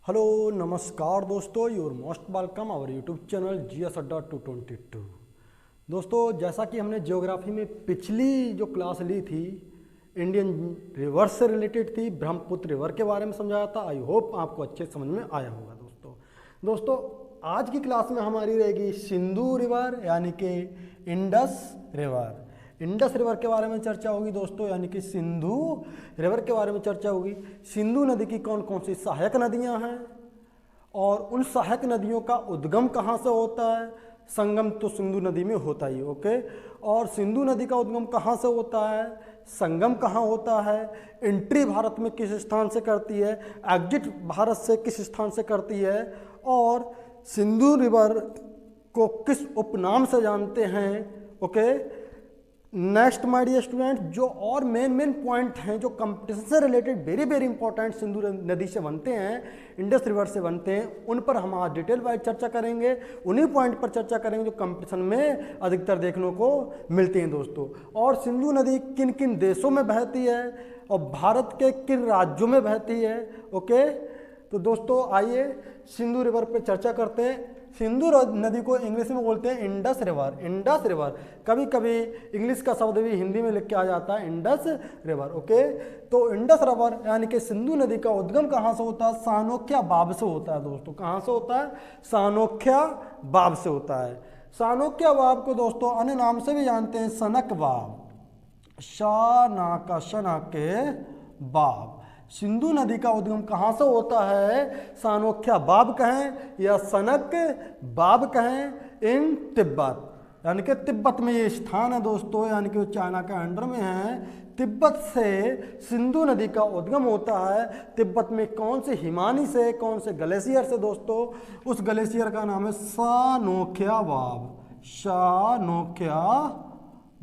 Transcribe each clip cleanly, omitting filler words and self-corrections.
Hello नमस्कार दोस्तों, your most welcome our YouTube channel GS Adda 222। दोस्तों, जैसा कि हमने ज्योग्राफी में पिछली जो क्लास ली थी इंडियन रिवर से रिलेटेड थी, ब्रह्मपुत्र रिवर के बारे में समझाया था। आई होप आपको अच्छे समझ में आया होगा। दोस्तों आज की क्लास में हमारी रहेगी सिंधु रिवर यानी कि इंडस रिवर। इंडस रिवर के बारे में चर्चा होगी दोस्तों, यानी कि सिंधु रिवर के बारे में चर्चा होगी। सिंधु नदी की कौन कौन सी सहायक नदियां हैं और उन सहायक नदियों का उद्गम कहाँ से होता है। संगम तो सिंधु नदी में होता ही, ओके। और सिंधु नदी का उद्गम कहाँ से होता है, संगम कहाँ होता है, एंट्री भारत में किस स्थान से करती है, एग्जिट भारत से किस स्थान से करती है, और सिंधु रिवर को किस उपनाम से जानते हैं, okay. Next my dear student, जो और मेन पॉइंट हैं जो कंपटीशन से रिलेटेड वेरी इंपॉर्टेंट सिंधु नदी से बनते हैं, इंडस रिवर से बनते हैं, उन पर हम आज डिटेल वाइज चर्चा करेंगे। उन्हीं पॉइंट पर चर्चा करेंगे जो कंपटीशन में अधिकतर देखने को मिलते हैं दोस्तों। और सिंधु नदी किन किन देशों में बहती है और भारत के किन राज्यों में बहती है, ओके। तो दोस्तों आइए सिंधु रिवर पर चर्चा करते हैं। सिंधु नदी को इंग्लिश में बोलते हैं इंडस रिवर। इंडस रिवर, कभी कभी इंग्लिश का शब्द भी हिंदी में लिख के आ जाता है इंडस रिवर, ओके। तो इंडस रिवर यानी कि सिंधु नदी का उद्गम कहाँ से होता है, सानोख्या बाब से होता है दोस्तों। कहाँ से होता है, सानोख्या बाब से होता है। सानोख्या बाब को दोस्तों अन्य नाम से भी जानते हैं, सनक बाब, शाना का शना के बाब। सिंधु नदी का उद्गम कहाँ से होता है, सानोख्या बाब कहें या सनक बाब कहें, इन तिब्बत, यानी कि तिब्बत में ये स्थान है दोस्तों, यानी कि चाइना के अंडर में है। तिब्बत से सिंधु नदी का उद्गम होता है। तिब्बत में कौन से हिमानी से, कौन से ग्लेशियर से दोस्तों, उस ग्लेशियर का नाम है सानोख्या बाब, सानोख्या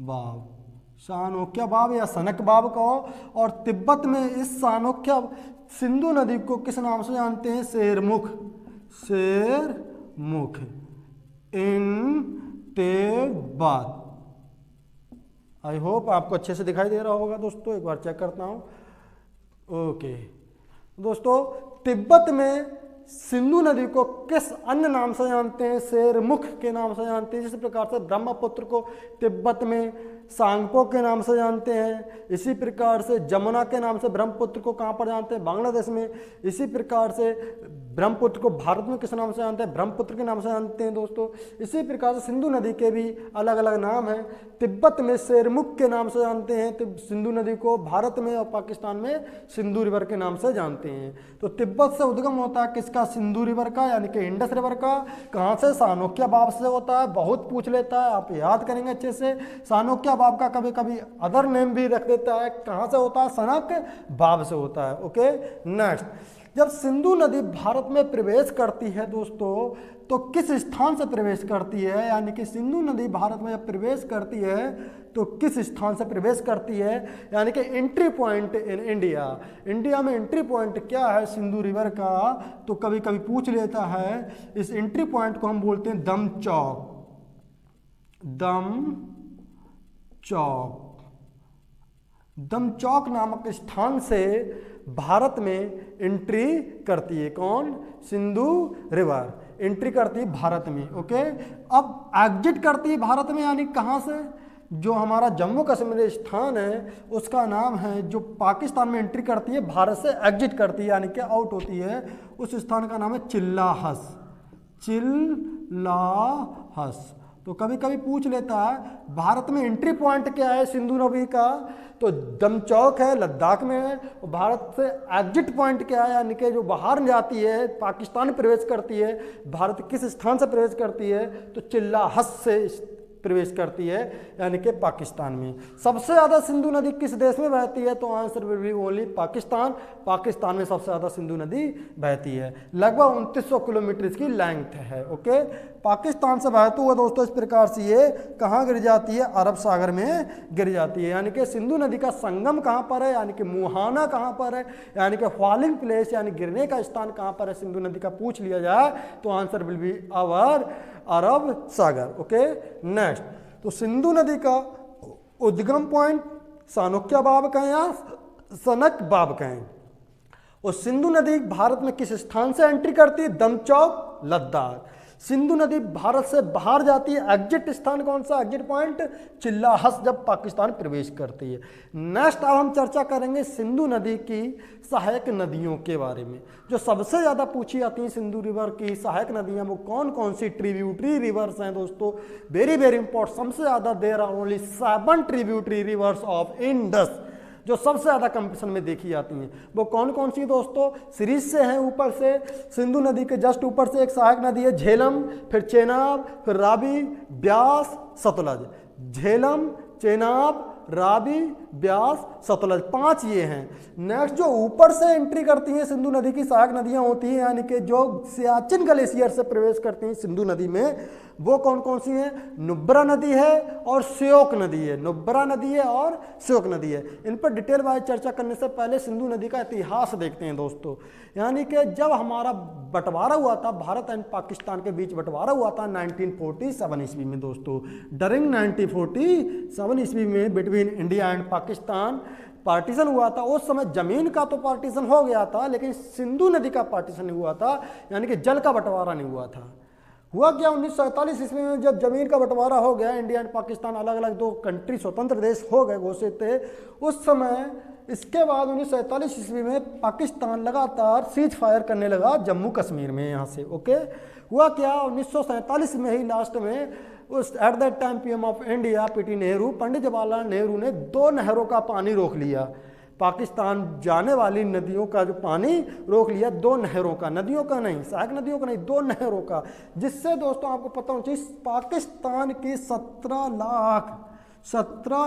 बाब, सानोख्या बाब या सनक बाब कहो। और तिब्बत में इस सानोख्या सिंधु नदी को किस नाम से जानते हैं, शेरमुख, शेरमुख इन तिब्बत। आई होप आपको अच्छे से दिखाई दे रहा होगा दोस्तों, एक बार चेक करता हूं, ओके। दोस्तों तिब्बत में सिंधु नदी को किस अन्य नाम से जानते हैं, शेरमुख के नाम से जानते हैं। जिस प्रकार से ब्रह्मपुत्र को तिब्बत में सांगपो के नाम से जानते हैं, इसी प्रकार से जमुना के नाम से ब्रह्मपुत्र को कहाँ पर जानते हैं, बांग्लादेश में। इसी प्रकार से ब्रह्मपुत्र को भारत में किस नाम से जानते हैं, ब्रह्मपुत्र के नाम से जानते हैं दोस्तों। इसी प्रकार से सिंधु नदी के भी अलग अलग नाम हैं। तिब्बत में शेरमुख के नाम से जानते हैं तो सिंधु नदी को, भारत में और पाकिस्तान में सिंधु रिवर के नाम से जानते हैं। तो तिब्बत से उद्गम होता है किसका, सिंधु रिवर का, यानी कि इंडस रिवर का। कहाँ से, सानोख्या बाब से होता है। बहुत पूछ लेता है, आप याद करेंगे अच्छे से। सानोख्या बाब का कभी कभी अदर नेम भी रख देता है। कहाँ से होता है, सनक बाब से होता है, ओके। नेक्स्ट, जब सिंधु नदी भारत में प्रवेश करती है दोस्तों, तो किस स्थान से प्रवेश करती है, यानी कि सिंधु नदी भारत में जब प्रवेश करती है तो किस स्थान से प्रवेश करती है, यानी कि entry point in India. India में एंट्री पॉइंट क्या है सिंधु रिवर का, तो कभी कभी पूछ लेता है। इस एंट्री पॉइंट को हम बोलते हैं दम चौक, दम चौक। दम चौक नामक स्थान से भारत में एंट्री करती है कौन, सिंधु रिवर एंट्री करती है भारत में, ओके। अब एग्जिट करती है भारत में, यानी कहाँ से, जो हमारा जम्मू कश्मीर स्थान है उसका नाम है, जो पाकिस्तान में एंट्री करती है, भारत से एग्जिट करती है यानी कि आउट होती है, उस स्थान का नाम है चिल्लाहस, चिल्लाहस। तो कभी कभी पूछ लेता है भारत में एंट्री पॉइंट क्या है सिंधु नदी का, तो दमचौक है, लद्दाख में है। और भारत से एग्जिट पॉइंट क्या है, यानी कि जो बाहर जाती है, पाकिस्तान प्रवेश करती है, भारत किस स्थान से प्रवेश करती है, तो चिल्लाहस से प्रवेश करती है, यानी कि पाकिस्तान में। सबसे ज़्यादा सिंधु नदी किस देश में बहती है, तो answer will B only Pakistan. Pakistan में सबसे ज़्यादा सिंधु नदी बहती है, लगभग 2900 किलोमीटर इसकी लेंथ है, ओके। पाकिस्तान से बहते हुए दोस्तों इस प्रकार से ये कहाँ गिर जाती है, अरब सागर में गिर जाती है। यानी कि सिंधु नदी का संगम कहाँ पर है, यानी कि मुहाना कहाँ पर है, यानी कि फॉलिंग प्लेस यानी गिरने का स्थान कहाँ पर है सिंधु नदी का, पूछ लिया जाए तो answer will be our Arab Sagar, okay. Next, तो सिंधु नदी का उद्गम पॉइंट सानोख्या बाब कहें या सनक बाब कहें, और सिंधु नदी भारत में किस स्थान से एंट्री करती है? दमचौक, लद्दाख। सिंधु नदी भारत से बाहर जाती है, एग्जिट स्थान कौन सा? एग्जिट पॉइंट चिल्लाहस, जब पाकिस्तान प्रवेश करती है। नेक्स्ट अब हम चर्चा करेंगे सिंधु नदी की सहायक नदियों के बारे में, जो सबसे ज़्यादा पूछी जाती हैं। सिंधु रिवर की सहायक नदियाँ वो कौन कौन सी ट्रिब्यूटरी रिवर्स हैं दोस्तों? वेरी वेरी इंपॉर्टेंट, सबसे ज़्यादा there are only 7 tributary rivers of Indus, जो सबसे ज़्यादा कंपटीशन में देखी जाती हैं। वो कौन कौन सी दोस्तों? सीरीज से हैं ऊपर से, सिंधु नदी के जस्ट ऊपर से एक सहायक नदी है झेलम, फिर चेनाब, फिर रावी, ब्यास, सतलज। झेलम, चेनाब, रावी, ब्यास, सतलज, 5 ये हैं। नेक्स्ट जो ऊपर से एंट्री करती हैं सिंधु नदी की सहायक नदियां होती हैं, यानी कि जो सियाचिन ग्लेशियर से प्रवेश करती हैं सिंधु नदी में, वो कौन कौन सी हैं? नुब्रा नदी है और श्योक नदी है। नुब्रा नदी है और श्योक नदी है। इन पर डिटेल वाइज चर्चा करने से पहले सिंधु नदी का इतिहास देखते हैं दोस्तों। यानी कि जब हमारा बंटवारा हुआ था, भारत एंड पाकिस्तान के बीच बंटवारा हुआ था 1947 ईस्वी में दोस्तों। डरिंग 1947 ईस्वी में between India and Pakistan partition हुआ था। उस समय जमीन का तो पार्टीशन हो गया था, लेकिन सिंधु नदी का पार्टीशन नहीं हुआ था, यानी कि जल का बंटवारा नहीं हुआ था। हुआ क्या? 1947 ईस्वी में जब जमीन का बंटवारा हो गया, इंडिया एंड पाकिस्तान अलग अलग 2 कंट्री स्वतंत्र देश हो गए, घोषित थे उस समय। इसके बाद 1947 ईस्वी में पाकिस्तान लगातार सीज फायर करने लगा जम्मू कश्मीर में यहाँ से। ओके, हुआ क्या? 1947 में ही लास्ट में उस at that time PM of India PT Nehru, Pandit Jawaharlal Nehru ने 2 नहरों का पानी रोक लिया। पाकिस्तान जाने वाली नदियों का जो पानी रोक लिया, 2 नहरों का, नदियों का नहीं, सहायक नदियों का नहीं, 2 नहरों का। जिससे दोस्तों आपको पता होना चाहिए पाकिस्तान की 17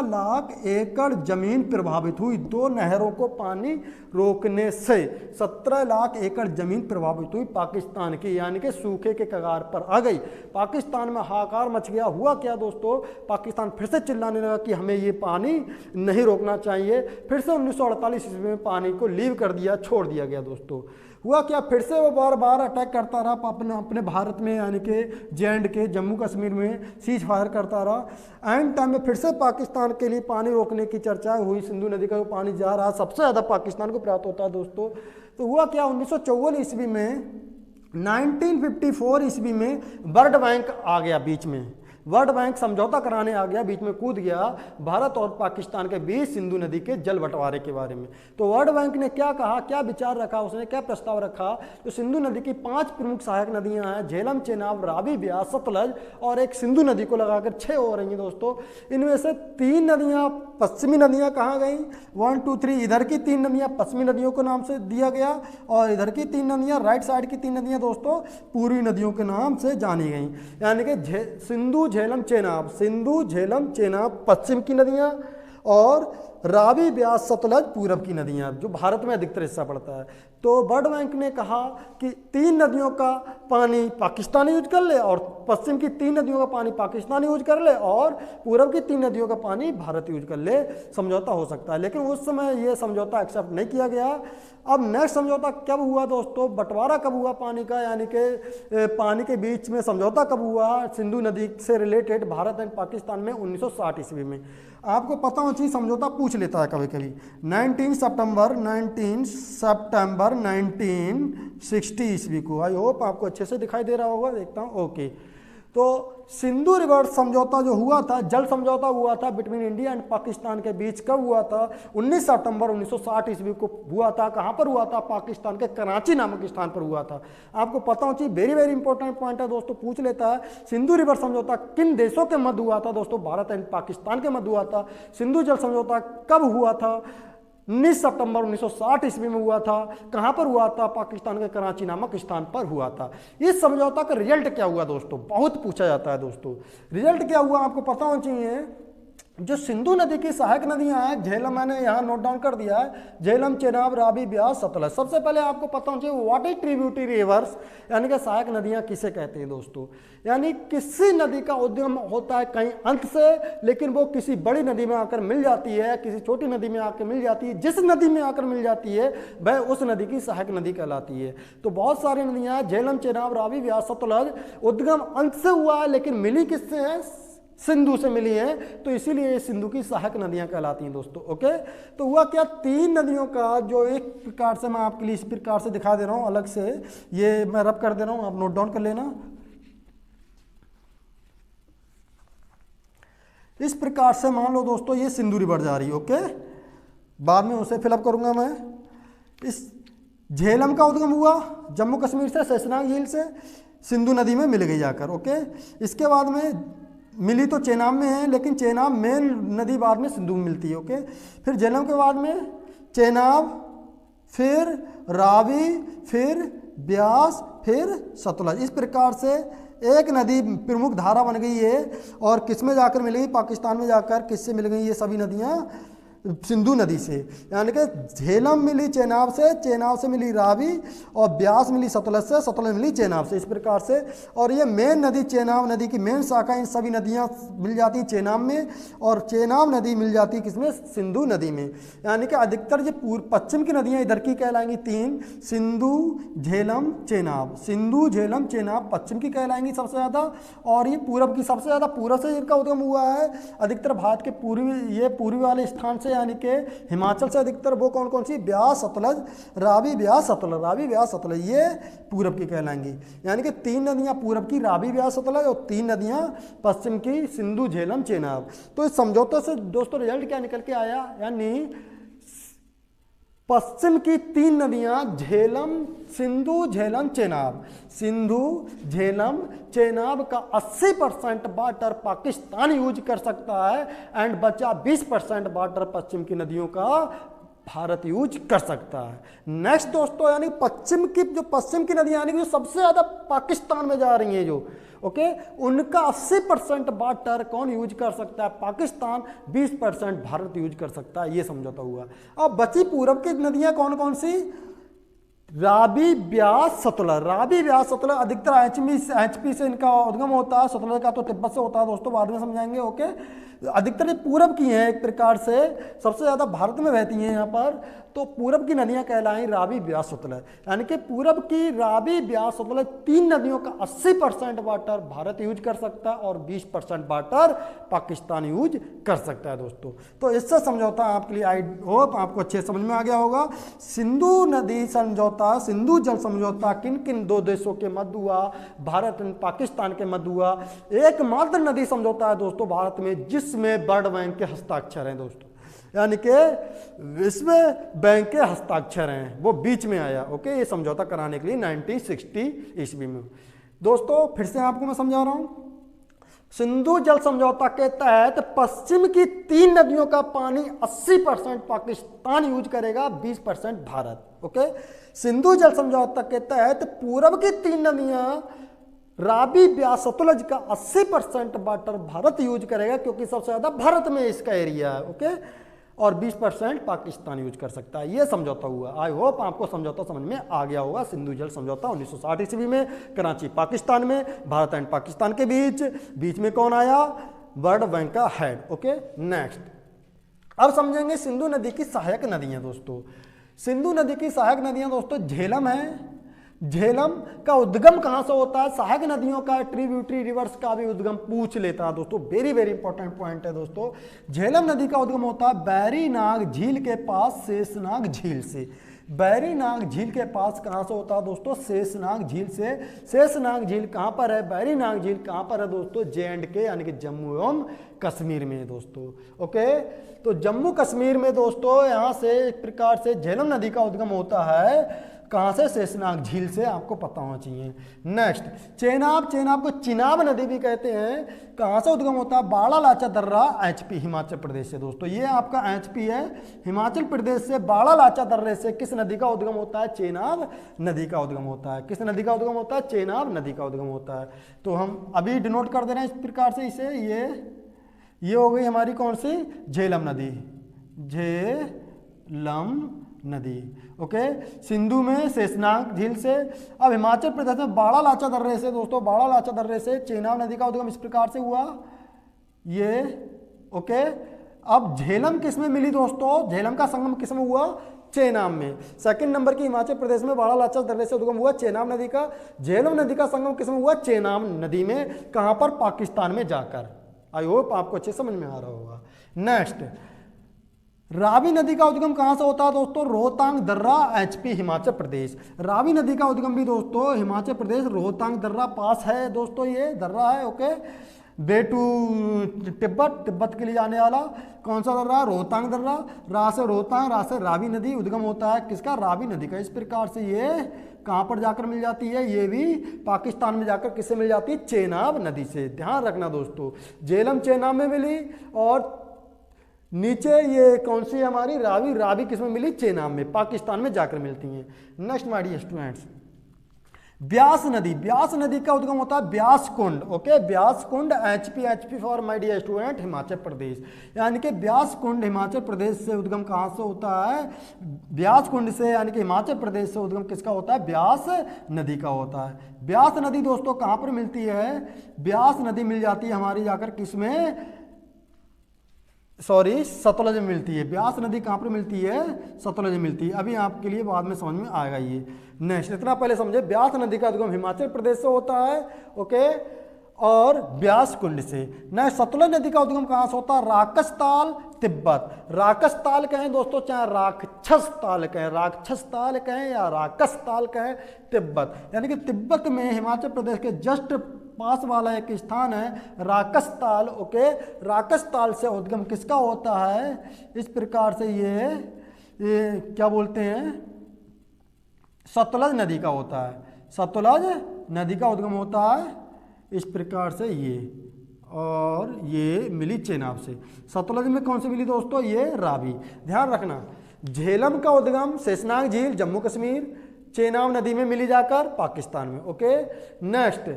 लाख एकड़ जमीन प्रभावित हुई। 2 नहरों को पानी रोकने से 17 लाख एकड़ जमीन प्रभावित हुई पाकिस्तान की, यानी कि सूखे के कगार पर आ गई। पाकिस्तान में हाहाकार मच गया। हुआ क्या दोस्तों? पाकिस्तान फिर से चिल्लाने लगा कि हमें ये पानी नहीं रोकना चाहिए। फिर से 1948 ईस्वी में पानी को लीव कर दिया, छोड़ दिया गया दोस्तों। हुआ क्या? फिर से वो बार बार अटैक करता रहा अपने भारत में, यानी कि J&K जम्मू कश्मीर में सीज फायर करता रहा। एंड टाइम में फिर से पाकिस्तान के लिए पानी रोकने की चर्चा हुई। सिंधु नदी का जो पानी जा रहा सबसे ज़्यादा पाकिस्तान को प्राप्त होता है दोस्तों। तो हुआ क्या? 1954 ईस्वी में, 1954 ईस्वी में वर्ल्ड बैंक आ गया बीच में। वर्ल्ड बैंक समझौता कराने आ गया, बीच में कूद गया भारत और पाकिस्तान के बीच सिंधु नदी के जल बंटवारे के बारे में। तो वर्ल्ड बैंक ने क्या कहा, क्या विचार रखा, उसने क्या प्रस्ताव रखा? तो सिंधु नदी की 5 प्रमुख सहायक नदियां हैं, झेलम, चेनाब, रावी, ब्यास, सतलज, और एक सिंधु नदी को लगाकर 6 हो रही हैं दोस्तों। इनमें से 3 नदियां, पश्चिमी नदियां कहाँ गई? 1 2 3, इधर की 3 नदियां पश्चिमी नदियों के नाम से दिया गया, और इधर की 3 नदियां, राइट साइड की 3 नदियां दोस्तों पूर्वी नदियों के नाम से जानी गई। यानी कि सिंधु, झेलम, चेनाब, सिंधु, झेलम, चेनाब पश्चिम की नदियां, और रावी, ब्यास, सतलज पूरब की नदियां, जो भारत में अधिकतर हिस्सा पड़ता है। तो वर्ल्ड बैंक ने कहा कि 3 नदियों का पानी पाकिस्तान यूज कर ले, और पश्चिम की 3 नदियों का पानी पाकिस्तान यूज कर ले, और पूरब की 3 नदियों का पानी भारत यूज कर ले। समझौता हो सकता है, लेकिन उस समय ये समझौता एक्सेप्ट नहीं किया गया। अब नेक्स्ट समझौता कब हुआ दोस्तों? बंटवारा कब हुआ पानी का, यानी कि पानी के बीच में समझौता कब हुआ सिंधु नदी से रिलेटेड भारत एंड पाकिस्तान में? 1960 ईस्वी में। आपको पता होना चाहिए, समझौता पूछ लेता है कभी कभी। 19 सितंबर 1960 ईस्वी को। आई होप आपको अच्छे से दिखाई दे रहा होगा, देखता हूँ। ओके, तो सिंधु रिवर समझौता जो हुआ था, जल समझौता हुआ था बिटवीन इंडिया एंड पाकिस्तान के बीच, कब हुआ था? 19 सितंबर 1960 ईस्वी को हुआ था। कहाँ पर हुआ था? पाकिस्तान के कराची नामक स्थान पर हुआ था। आपको पता होना चाहिए, वेरी वेरी इंपॉर्टेंट पॉइंट है दोस्तों, पूछ लेता है। सिंधु रिवर समझौता किन देशों के मध्य हुआ था दोस्तों? भारत एंड पाकिस्तान के मध्य हुआ था। सिंधु जल समझौता कब हुआ था? 19 सितंबर 1960 ईस्वी में हुआ था। कहाँ पर हुआ था? पाकिस्तान के कराची नामक स्थान पर हुआ था। इस समझौता का रिजल्ट क्या हुआ दोस्तों? बहुत पूछा जाता है दोस्तों। रिजल्ट क्या हुआ आपको पता होना चाहिए। जो सिंधु नदी की सहायक नदियां हैं, झेलम, मैंने यहाँ नोट डाउन कर दिया है, झेलम, चेनाब, रावी, ब्यास, सतलज। सबसे पहले आपको पता होना चाहिए व्हाट इज ट्रिब्यूटरी रिवर्स, यानी कि सहायक नदियां किसे कहते हैं दोस्तों? यानी किसी नदी का उद्गम होता है कहीं अंत से, लेकिन वो किसी बड़ी नदी में आकर मिल जाती है, किसी छोटी नदी में आकर मिल जाती है। जिस नदी में आकर मिल जाती है वह उस नदी की सहायक नदी कहलाती है। तो बहुत सारी नदियां, झेलम, चेनाब, रावी, ब्यास, सतलज, उद्गम अंत से हुआ है, लेकिन मिली किससे है? सिंधु से मिली हैं, तो इसीलिए ये सिंधु की सहायक नदियां कहलाती हैं दोस्तों। ओके, तो हुआ क्या, 3 नदियों का जो एक प्रकार से मैं आपके लिए इस प्रकार से दिखा दे रहा हूं अलग से, ये मैं रब कर दे रहा हूं, आप नोट डाउन कर लेना। इस प्रकार से मान लो दोस्तों ये सिंधु रिवर जा रही है। ओके, बाद में उसे फिलअप करूंगा मैं। इस झेलम का उद्गम हुआ जम्मू कश्मीर से, शेषनाग झील से सिंधु नदी में मिल गई जाकर। ओके, इसके बाद में मिली तो चेनाब में है, लेकिन चेनाब मेन नदी बाद में सिंधु में मिलती है। ओके, फिर झेलम के बाद में चेनाब, फिर रावी, फिर ब्यास, फिर सतलज। इस प्रकार से एक नदी प्रमुख धारा बन गई है। और किस में जाकर मिल गई, पाकिस्तान में जाकर किससे मिल गई ये सभी नदियाँ, सिंधु नदी से। यानी कि झेलम मिली चेनाब से, चेनाब से मिली रावी, और ब्यास मिली सतलज से, सतलज मिली चेनाब से, इस प्रकार से। और ये मेन नदी चेनाब नदी की मेन शाखा, इन सभी नदियाँ मिल जाती चेनाब में, और चेनाब नदी मिल जाती किसमें, सिंधु नदी में। यानी कि अधिकतर जो पश्चिम की नदियाँ इधर की कहलाएंगी 3, सिंधु, झेलम, चेनाब। सिंधु, झेलम, चेनाब पश्चिम की कहलाएंगी सबसे ज़्यादा, और ये पूरब की सबसे ज़्यादा पूरब से इनका उद्गम हुआ है। अधिकतर भारत के पूर्वी वाले स्थान से, यानी कि हिमाचल से अधिकतर वो कौन कौन सी, ब्यास, सतलज, रावी, ब्यास, सतलज, रावी, ब्यास, सतलज, ये पूरब की कहलाएंगी। यानी कि 3 नदियां पूरब की रावी, ब्यास, सतलज, और 3 नदियां पश्चिम की सिंधु, झेलम, चेनाब। तो इस समझौते से दोस्तों रिजल्ट क्या निकल के आया, यानी पश्चिम की 3 नदियां झेलम, सिंधु, झेलम, चेनाब, सिंधु, झेलम, चेनाब का 80% वाटर पाकिस्तान यूज कर सकता है, एंड बचा 20% वाटर पश्चिम की नदियों का भारत यूज कर सकता है। नेक्स्ट दोस्तों, यानी पश्चिम की नदियां, यानी कि जो सबसे ज्यादा पाकिस्तान में जा रही हैं जो, ओके, उनका 80% वाटर कौन यूज कर सकता है, पाकिस्तान, 20% भारत यूज कर सकता है, ये समझौता हुआ। अब बची पूरब की नदियां कौन कौन सी, रावी, ब्यास, सतलज। रावी, ब्यास, सतलज अधिकतर एचपी से इनका उद्गम होता है, सतलज का तो तिब्बत से होता है दोस्तों, बाद में समझाएंगे। ओके, अधिकतर ये पूरब की हैं एक प्रकार से, सबसे ज़्यादा भारत में बहती हैं यहाँ पर। तो पूरब की नदियाँ कहलाई रावी, ब्यास, सतलज। यानी कि पूरब की रावी, ब्यास, सतलज 3 नदियों का 80% वाटर भारत यूज कर सकता है, और 20% वाटर पाकिस्तान यूज कर सकता है दोस्तों। तो इससे समझौता आपके लिए आई होप आपको अच्छे समझ में आ गया होगा। सिंधु नदी समझौता, सिंधु जल समझौता किन किन 2 देशों के मध्य हुआ, भारत एंड पाकिस्तान के मध्य हुआ। एकमात्र नदी समझौता है दोस्तों भारत में जिसमें वर्ल्ड बैंक के हस्ताक्षर हैं दोस्तों, यानी कि विश्व बैंक के हस्ताक्षर हैं, वो बीच में आया। ओके, ये समझौता कराने के लिए 1960 ईस्वी में। दोस्तों फिर से आपको मैं समझा रहा हूं, सिंधु जल समझौता के तहत पश्चिम की 3 नदियों का पानी 80% पाकिस्तान यूज करेगा, 20% भारत। ओके, सिंधु जल समझौता के तहत पूरब की 3 नदियां रावी, ब्यास, सतलज का 80% वाटर भारत यूज करेगा, क्योंकि सबसे ज्यादा भारत में इसका एरिया है। ओके, और 20% पाकिस्तान यूज कर सकता है, ये समझौता हुआ। आई होप आपको समझौता समझ में आ गया होगा। सिंधु जल समझौता 1960 ईस्वी में कराची पाकिस्तान में, भारत एंड पाकिस्तान के बीच में कौन आया, वर्ल्ड बैंक का हेड। ओके, नेक्स्ट अब समझेंगे सिंधु नदी की सहायक नदियां दोस्तों। सिंधु नदी की सहायक नदियां दोस्तों झेलम है। झेलम का उद्गम कहां से होता है, सहायक नदियों का ट्रिब्यूटरी रिवर्स का भी उद्गम पूछ लेता है दोस्तों, वेरी वेरी इंपॉर्टेंट पॉइंट है दोस्तों। झेलम नदी का उद्गम होता है बैरीनाग झील के पास शेषनाग झील से। बैरीनाग झील के पास कहां से होता है दोस्तों, शेषनाग झील से। शेषनाग झील कहां पर है, बैरीनाग झील कहां पर है दोस्तों, J&K यानी कि जम्मू एवं कश्मीर में दोस्तों। ओके, तो जम्मू कश्मीर में दोस्तों यहां से एक प्रकार से झेलम नदी का उद्गम होता है, कहां से, शेषनाग झील से, आपको पता होना चाहिए। नेक्स्ट चेनाब, चेनाब को चिनाब नदी भी कहते हैं, कहां से उद्गम होता है, बाड़ा लाचा दर्रा, एचपी हिमाचल प्रदेश से दोस्तों। ये आपका एचपी है, हिमाचल प्रदेश से बाड़ा लाचा दर्रे से किस नदी का उद्गम होता है, चेनाब नदी का उद्गम होता है। किस नदी का उद्गम होता है, चेनाब नदी का उद्गम होता है। तो हम अभी डिनोट कर दे रहे हैं इस प्रकार से इसे, ये हो गई हमारी कौन सी, झेलम नदी, झेलम नदी। ओके, सिंधु में शेषनाग झील से। अब हिमाचल प्रदेश में बाड़ा लाचा दर्रे से दोस्तों, बाड़ा लाचा दर्रे से चेनाब नदी का उद्गम इस प्रकार से हुआ ये। ओके, अब झेलम किस में मिली दोस्तों, झेलम का संगम किस में हुआ, चेनाब में। सेकंड नंबर की हिमाचल प्रदेश में बाड़ा लाचा दर्रे से उद्गम हुआ चेनाब नदी का। झेलम नदी का संगम किस में हुआ, चेनाब नदी में। कहां पर, पाकिस्तान में जाकर। आई होप आपको अच्छे समझ में आ रहा होगा। नेक्स्ट, रावी नदी का उद्गम कहाँ से होता है दोस्तों? रोहतांग दर्रा, एचपी हिमाचल प्रदेश। रावी नदी का उद्गम भी दोस्तों हिमाचल प्रदेश रोहतांग दर्रा पास है दोस्तों, ये दर्रा है। Okay, way to Tibet, Tibet के लिए जाने वाला कौन सा दर्रा? रोहतांग दर्रा। रा से रोहतांग, रा से रावी नदी, उद्गम होता है किसका? रावी नदी का। इस प्रकार से ये कहाँ पर जाकर मिल जाती है? ये भी पाकिस्तान में जाकर किससे मिल जाती है? चेनाब नदी से। ध्यान रखना दोस्तों, झेलम चेनाब में मिली और नीचे ये कौन सी हमारी रावी, रावी किसमें मिली? चेनाब में, पाकिस्तान में जाकर मिलती हैं। Next my dear students, Beas नदी, ब्यास नदी का उद्गम होता है Beas Kund. Okay, Beas Kund, HP, HP for my dear student Himachal Pradesh. यानी कि ब्यास कुंड हिमाचल प्रदेश से उद्गम कहाँ से होता है? ब्यास कुंड से, यानी कि हिमाचल प्रदेश से उद्गम किसका होता है? ब्यास नदी का होता है। ब्यास नदी दोस्तों कहाँ पर मिलती है? ब्यास नदी मिल जाती है हमारी जाकर किसमें? सॉरी, सतलज में मिलती है। ब्यास नदी कहाँ पर मिलती है? सतलज में मिलती है। अभी आपके लिए बाद में समझ में आएगा ये। नेक्स्ट, इतना पहले समझे, ब्यास नदी का उद्गम हिमाचल प्रदेश से होता है। ओके, और ब्यास कुंड से। नेक्स्ट, सतलज नदी का उद्गम कहाँ से होता है? राक्षस ताल, तिब्बत। राक्षस ताल कहें दोस्तों, चाहे राक्षस ताल कहें, राक्षस ताल कहें या राक्षस ताल कहें, तिब्बत। यानी कि तिब्बत में हिमाचल प्रदेश के जस्ट पास वाला एक स्थान है राक्षस ताल। ओके, राक्षस ताल से उद्गम किसका होता है? इस प्रकार से ये क्या बोलते हैं? सतलज नदी का होता है। सतलज नदी का उद्गम होता है इस प्रकार से ये, और ये मिली चेनाब से। सतलज में कौन सी मिली दोस्तों? ये रावी। ध्यान रखना, झेलम का उद्गम शेषनाग झील, जम्मू कश्मीर, चेनाब नदी में मिली जाकर पाकिस्तान में। ओके, नेक्स्ट,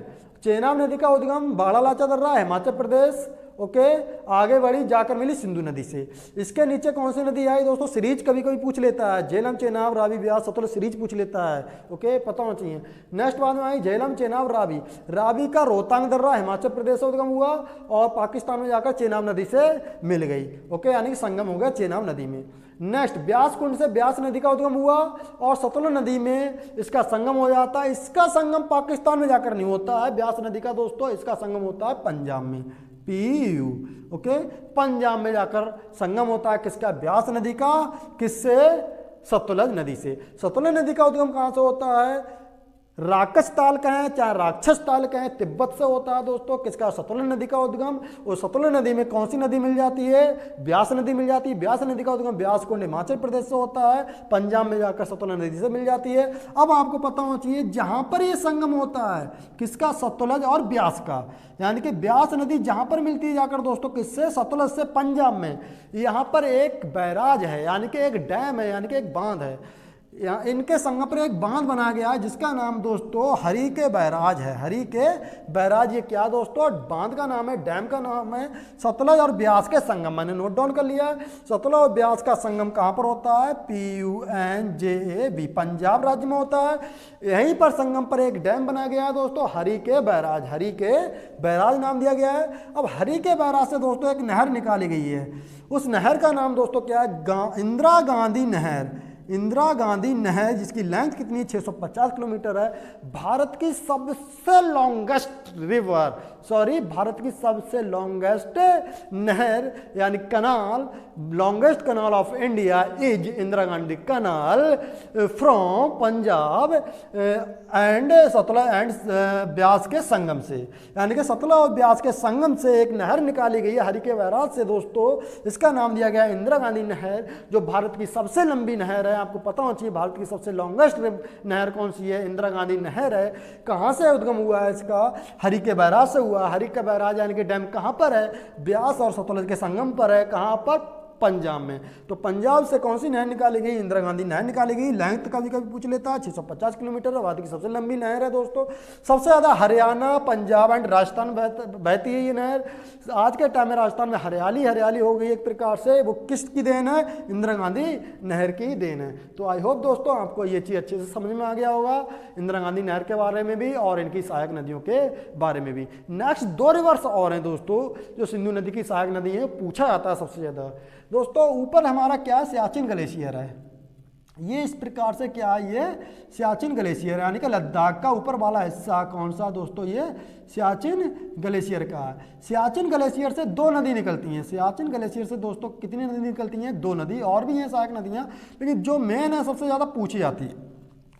चेनाब नदी का उद्गम बाड़ालाचा दर्रा, हिमाचल प्रदेश। ओके, आगे बढ़ी जाकर मिली सिंधु नदी से। इसके नीचे कौन सी नदी आई दोस्तों? सीरीज कभी कभी पूछ लेता है, झेलम, चेनाब, रावी, ब्यास, सतलज, सीरीज पूछ लेता है। ओके, पता होना चाहिए। नेक्स्ट बाद में आई झेलम, चेनाब, रावी। रावी का रोहतांग दर्रा हिमाचल प्रदेश से उद्गम हुआ और पाकिस्तान में जाकर चेनाब नदी से मिल गई। ओके, यानी कि संगम हो गया चेनाब नदी में। नेक्स्ट, ब्यास कुंड से ब्यास नदी का उद्गम हुआ और सतलज नदी में इसका संगम हो जाता है। इसका संगम पाकिस्तान में जाकर नहीं होता है ब्यास नदी का दोस्तों, इसका संगम होता है पंजाब में, PU। ओके, पंजाब में जाकर संगम होता है किसका? ब्यास नदी का। किससे? सतलज नदी से। सतलज नदी का उद्गम कहाँ से होता है? राक्षस ताल कहें चाहे राक्षस ताल कहें, तिब्बत से होता है दोस्तों किसका? सतलज नदी का उद्गम। और सतलज नदी में कौन सी नदी मिल जाती है? ब्यास नदी मिल जाती है। ब्यास नदी का उद्गम ब्यास कुंड हिमाचल प्रदेश से होता है, पंजाब में जाकर सतलज नदी से मिल जाती है। अब आपको पता होना चाहिए जहां पर ये संगम होता है किसका? सतलज और ब्यास का। यानी कि ब्यास नदी जहां पर मिलती है जाकर दोस्तों किससे? सतलज से, पंजाब में। यहाँ पर एक बैराज है, यानी कि एक डैम है, यानी कि एक बांध है। यहाँ इनके संगम पर एक बांध बनाया गया है जिसका नाम दोस्तों हरी के बैराज है। हरी के बैराज, ये क्या दोस्तों? बांध का नाम है, डैम का नाम है। सतलज और ब्यास के संगम, मैंने नोट डाउन कर लिया है। सतलज और ब्यास का संगम कहाँ पर होता है? PUNJAB, पंजाब राज्य में होता है। यहीं पर संगम पर एक डैम बनाया गया है दोस्तों, हरी के बैराज। हरी के बैराज नाम दिया गया है। अब हरी के बैराज से दोस्तों एक नहर निकाली गई है। उस नहर का नाम दोस्तों क्या है? इंदिरा गांधी नहर। इंदिरा गांधी नहर, जिसकी लेंथ कितनी है? 650 किलोमीटर है। भारत की सबसे लॉन्गेस्ट रिवर, सॉरी, भारत की सबसे लॉन्गेस्ट नहर यानी canal, longest canal of India is Indira Gandhi canal from Punjab and Sutlej and Beas के संगम से। यानी कि सतलज और ब्यास के संगम से एक नहर निकाली गई है हरी के बैराज से दोस्तों। इसका नाम दिया गया है इंदिरा गांधी नहर, जो भारत की सबसे लंबी नहर है। आपको पता होना चाहिए भारत की सबसे लॉन्गेस्ट नहर कौन सी है? इंदिरा गांधी नहर है। कहाँ से उद्गम हुआ है इसका? हरी के बैराज से हुआ। हरी का बैराज यानी कि डैम कहाँ पर है? ब्यास और सतलज के संगम पर है। कहाँ पर? पंजाब में। तो पंजाब से कौन सी नहर निकाली गई? इंदिरा गांधी नहर निकाली गई। लेंथ कभी कभी पूछ लेता है, 650 किलोमीटर है, भारत की सबसे लंबी नहर है दोस्तों। सबसे ज़्यादा हरियाणा, पंजाब एंड राजस्थान बहती है ये नहर। आज के टाइम में राजस्थान में हरियाली हरियाली हो गई एक प्रकार से। वो किसकी देन है? इंदिरा गांधी नहर की देन है। तो आई होप दोस्तों आपको ये चीज़ अच्छे से समझ में आ गया होगा, इंदिरा गांधी नहर के बारे में भी और इनकी सहायक नदियों के बारे में भी। नेक्स्ट 2 रिवर्स और हैं दोस्तों जो सिंधु नदी की सहायक नदी है, पूछा जाता है सबसे ज़्यादा दोस्तों। ऊपर हमारा क्या? सियाचिन ग्लेशियर है। ये इस प्रकार से क्या है, ये सियाचिन ग्लेशियर यानी कि लद्दाख का ऊपर वाला हिस्सा कौन सा दोस्तों, ये सियाचिन ग्लेशियर का है। सियाचिन ग्लेशियर से दो नदी निकलती हैं। सियाचिन ग्लेशियर से दोस्तों कितनी नदी निकलती हैं, दो नदी, और भी हैं सहायक नदियाँ, लेकिन जो मेन है सबसे ज़्यादा पूछी जाती है,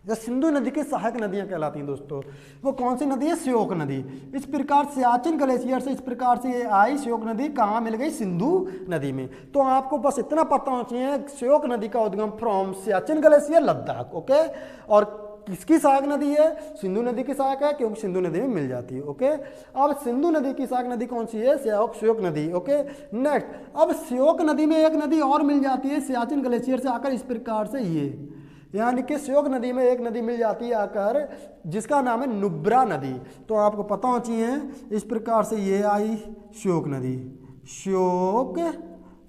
जो सिंधु नदी की सहायक नदियां कहलाती हैं दोस्तों, वो कौन सी नदी है, श्योक नदी। इस प्रकार सियाचिन ग्लेशियर से इस प्रकार से ये आई श्योक नदी, कहाँ मिल गई, सिंधु नदी में। तो आपको बस इतना पता होना चाहिए, श्योक नदी का उद्गम from Siachen glacier Ladakh, okay. और किसकी सहायक नदी है, सिंधु नदी की सहायक है, क्योंकि सिंधु नदी में मिल जाती है, ओके। अब सिंधु नदी की सहायक नदी कौन सी है, श्योक नदी, ओके। नेक्स्ट, अब श्योक नदी में एक नदी और मिल जाती है सियाचिन ग्लेशियर से आकर, इस प्रकार से ये, यानी कि श्योक नदी में एक नदी मिल जाती है आकर, जिसका नाम है नुब्रा नदी। तो आपको पता होना चाहिए, इस प्रकार से ये आई श्योक नदी, श्योक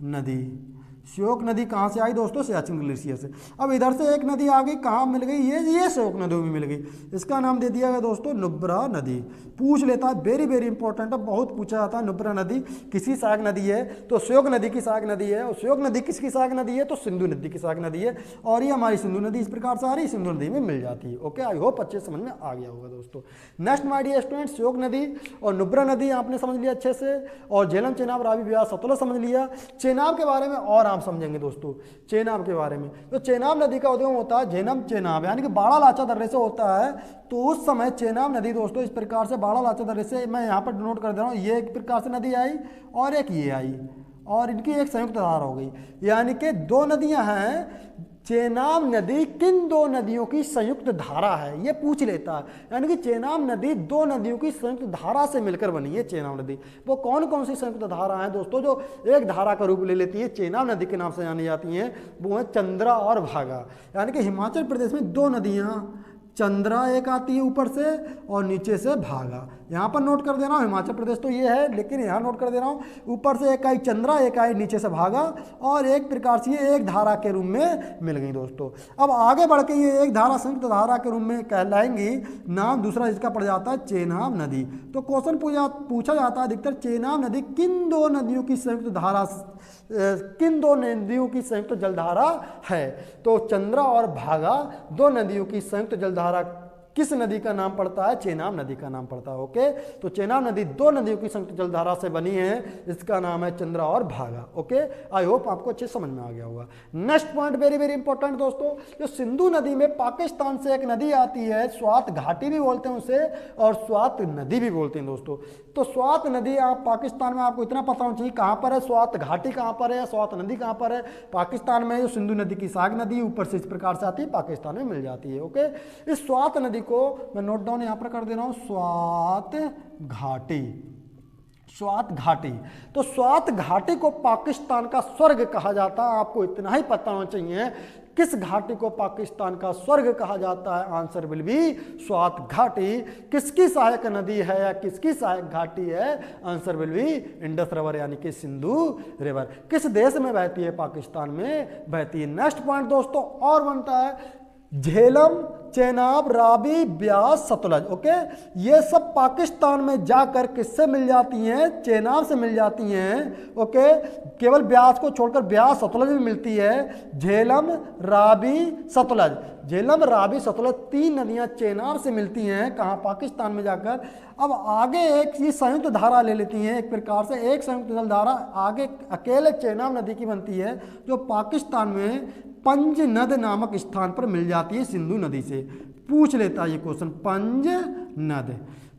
नदी। श्योक नदी कहाँ से आई दोस्तों, सियाचिन ग्लेशियर से। अब इधर से एक नदी आ गई, कहाँ मिल गई, ये श्योक नदी में मिल गई, इसका नाम दे दिया गया दोस्तों नुब्रा नदी। पूछ लेता है, वेरी वेरी इंपॉर्टेंट है, बहुत पूछा जाता है, नुब्रा नदी किसी सहायक नदी है, तो श्योक नदी की सहायक नदी है। और श्योक नदी किसकी सहायक नदी है, तो सिंधु नदी की सहायक नदी है, और ये हमारी सिंधु नदी इस प्रकार से आ रही, सिंधु नदी में मिल जाती है, ओके। आई होप अच्छे समझ में आ गया होगा दोस्तों। Next my dear student, Shyok नदी और नुब्रा नदी आपने समझ लिया अच्छे से, और झेलम, चेनाब, रावी, ब्यास, सतलज समझ लिया। चेनाब के बारे में और आप समझेंगे दोस्तों, चेनाब के बारे में। तो चेनाब नदी का उद्गम होता है झेलम चेनाब यानी कि बाड़ा लाचा दर्रे से होता है। तो उस समय चेनाब नदी दोस्तों इस प्रकार से बाड़ा लाचा दर्रे से, मैं यहाँ पर नोट कर दे रहा हूँ, ये एक प्रकार से नदी आई और एक ये आई, और इनकी एक संयुक्त धारा हो गई, यानी कि दो नदियां हैं। चेनाब नदी किन दो नदियों की संयुक्त धारा है, ये पूछ लेता है। यानी कि चेनाब नदी दो नदियों की संयुक्त धारा से मिलकर बनी है चेनाब नदी। वो कौन कौन सी संयुक्त धारा हैं दोस्तों, जो एक धारा का रूप ले लेती है, चेनाब नदी के नाम से जानी जाती हैं, वो है चंद्रा और भागा। यानी कि हिमाचल प्रदेश में दो नदियाँ, चंद्रा एक आती है ऊपर से और नीचे से भागा। यहाँ पर नोट कर दे रहा हूँ, हिमाचल प्रदेश तो ये है, लेकिन यहाँ नोट कर दे रहा हूँ, ऊपर से एक आई चंद्रा, एक आई नीचे से भागा, और एक प्रकार से ये एक धारा के रूप में मिल गई दोस्तों। अब आगे बढ़ के ये एक धारा संयुक्त धारा के रूप में कहलाएंगी। नाम दूसरा इसका पड़ जाता है चेनाब नदी। तो क्वेश्चन पूछा जाता है अधिकतर, चेनाब नदी किन दो नदियों की संयुक्त धारा, किन दो नदियों की संयुक्त जलधारा है। तो चंद्रा और भागा दो नदियों की संयुक्त जलधारा किस नदी का नाम पड़ता है, चेनाब नदी का नाम पड़ता है, ओके। तो चेनाब नदी दो नदियों की संयुक्त जलधारा से बनी है, इसका नाम है चंद्रा और भागा, ओके। आई होप आपको अच्छे समझ में आ गया होगा। Next point very very important दोस्तों, जो सिंधु नदी में पाकिस्तान से एक नदी आती है, स्वात घाटी भी बोलते हैं उसे, और स्वात नदी भी बोलते हैं दोस्तों। तो स्वात नदी आप पाकिस्तान में, आपको इतना पता होना चाहिए कहाँ पर है, स्वात घाटी कहाँ पर है, स्वात नदी कहाँ पर है, पाकिस्तान में। जो सिंधु नदी की सहायक नदी ऊपर से इस प्रकार से आती है, पाकिस्तान में मिल जाती है, ओके। इस स्वात नदी को मैं नोट डाउन यहां पर कर दे रहा हूं, स्वात घाटी, स्वात घाटी। तो स्वात घाटी को पाकिस्तान का स्वर्ग कहा जाता है, आपको इतना ही पता होना चाहिए। किस घाटी को पाकिस्तान का स्वर्ग कहा जाता है, आंसर विल बी स्वात घाटी। किसकी सहायक नदी है या किसकी सहायक घाटी है, answer will B Indus river यानी कि सिंधु रिवर। किस देश में बहती है, पाकिस्तान में बहती है। नेक्स्ट पॉइंट दोस्तों और बनता है झेलम, चेनाब, रावी, ब्यास, सतलज, ओके। ये सब पाकिस्तान में जाकर किससे मिल जाती हैं, चेनाब से मिल जाती हैं, ओके। केवल ब्यास को छोड़कर ब्यास, सतलज भी मिलती है। झेलम, रावी, सतलज, झेलम, रावी, सतलज तीन नदियां चेनाब से मिलती हैं, कहाँ, पाकिस्तान में जाकर। अब आगे एक ये संयुक्त धारा ले लेती हैं, एक प्रकार से एक संयुक्त जल धारा आगे अकेले चेनाब नदी की बनती है, जो पाकिस्तान में पंज नद नामक स्थान पर मिल जाती है सिंधु नदी से। पूछ लेता है ये क्वेश्चन, पंज नद।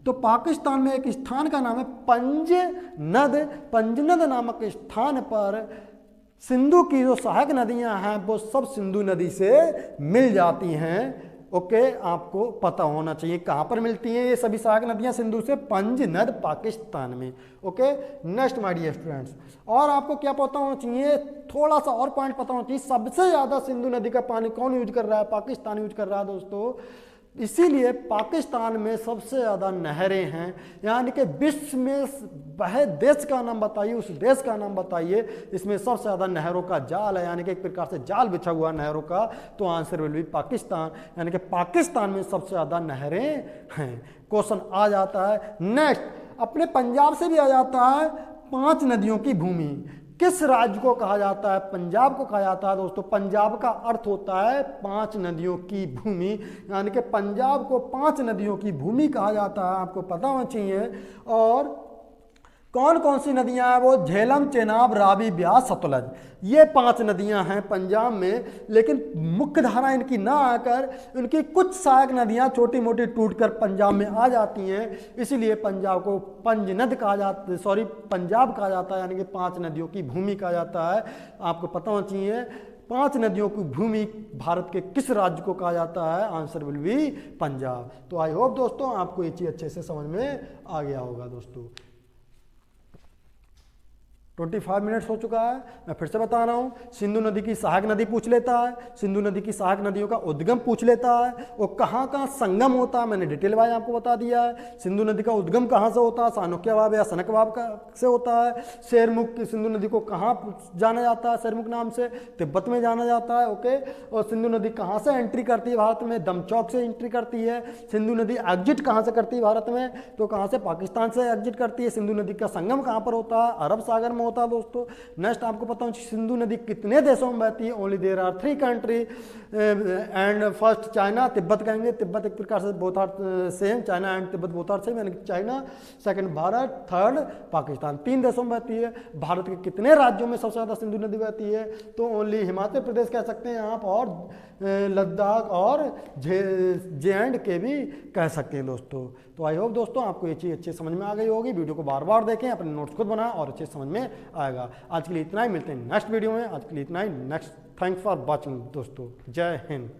तो पाकिस्तान में एक स्थान का नाम है पंज नद। पंजनद नामक स्थान पर सिंधु की जो सहायक नदियां हैं वो सब सिंधु नदी से मिल जाती हैं, ओके। आपको पता होना चाहिए कहाँ पर मिलती हैं ये सभी सहायक नदियाँ सिंधु से, पंज नद पाकिस्तान में, okay. Next my dear students, और आपको क्या पता होना चाहिए, थोड़ा सा और पॉइंट पता होना चाहिए, सबसे ज़्यादा सिंधु नदी का पानी कौन यूज कर रहा है, पाकिस्तान यूज कर रहा है दोस्तों। इसीलिए पाकिस्तान में सबसे ज़्यादा नहरें हैं, यानी कि विश्व में वह देश का नाम बताइए, उस देश का नाम बताइए इसमें सबसे ज़्यादा नहरों का जाल है, यानी कि एक प्रकार से जाल बिछा हुआ नहरों का। तो आंसर विल बी पाकिस्तान, यानी कि पाकिस्तान में सबसे ज़्यादा नहरें हैं। क्वेश्चन आ जाता है नेक्स्ट, अपने पंजाब से भी आ जाता है, 5 नदियों की भूमि। किस राज्य को कहा जाता है? पंजाब को कहा जाता है दोस्तों। पंजाब का अर्थ होता है 5 नदियों की भूमि, यानी कि पंजाब को 5 नदियों की भूमि कहा जाता है, आपको पता होना चाहिए। और कौन कौन सी नदियां हैं वो? झेलम, चेनाब, रावी, ब्यास, सतलज, ये 5 नदियां हैं पंजाब में। लेकिन मुख्य धारा इनकी ना आकर इनकी कुछ सहायक नदियां छोटी मोटी टूटकर पंजाब में आ जाती हैं, इसीलिए पंजाब को पंजनद कहा जाता, सॉरी पंजाब कहा जाता है, यानी कि 5 नदियों की भूमि कहा जाता है। आपको पता होना चाहिए 5 नदियों की भूमि भारत के किस राज्य को कहा जाता है? Answer will B Punjab. तो आई होप दोस्तों आपको ये चीज अच्छे से समझ में आ गया होगा दोस्तों। 25 मिनट्स हो चुका है, मैं फिर से बता रहा हूँ। सिंधु नदी की सहायक नदी पूछ लेता है, सिंधु नदी की सहायक नदियों का उद्गम पूछ लेता है, वो कहाँ कहाँ संगम होता है मैंने डिटेल वाइज आपको बता दिया है। सिंधु नदी का उद्गम कहाँ से होता है? चाणक्य वाव या सनक वाव का से होता है। शेरमुख की सिंधु नदी को कहाँ जाना जाता है? शेरमुख नाम से तिब्बत में जाना जाता है, ओके। और सिंधु नदी कहाँ से एंट्री करती है भारत में? दमचौक से एंट्री करती है। सिंधु नदी एग्जिट कहाँ से करती है भारत में? तो कहाँ से? पाकिस्तान से एग्जिट करती है। सिंधु नदी का संगम कहाँ पर होता है? अरब सागर में होता है दोस्तों। नेक्स्ट आपको पता हो सिंधु नदी कितने देशों में बहती है? Only there are 3 country and first China, Tibet कहेंगे, तिब्बत एक प्रकार से both are same, China and Tibet both are same, यानी China, second Bharat, third Pakistan, 3 देशों में बहती है। भारत के कितने राज्यों में सबसे ज़्यादा सिंधु नदी बहती है? तो ओनली हिमाचल प्रदेश कह सकते हैं आप, और लद्दाख और J&K भी कह सकते हैं दोस्तों। तो आई होप दोस्तों आपको ये चीज़ अच्छे समझ में आ गई होगी। वीडियो को बार बार देखें, अपने नोट्स खुद बनाएं और अच्छे समझ में आएगा। आज के लिए इतना ही, मिलते हैं नेक्स्ट वीडियो में। आज के लिए इतना ही, नेक्स्ट। थैंक्स फॉर वॉचिंग दोस्तों। जय हिंद।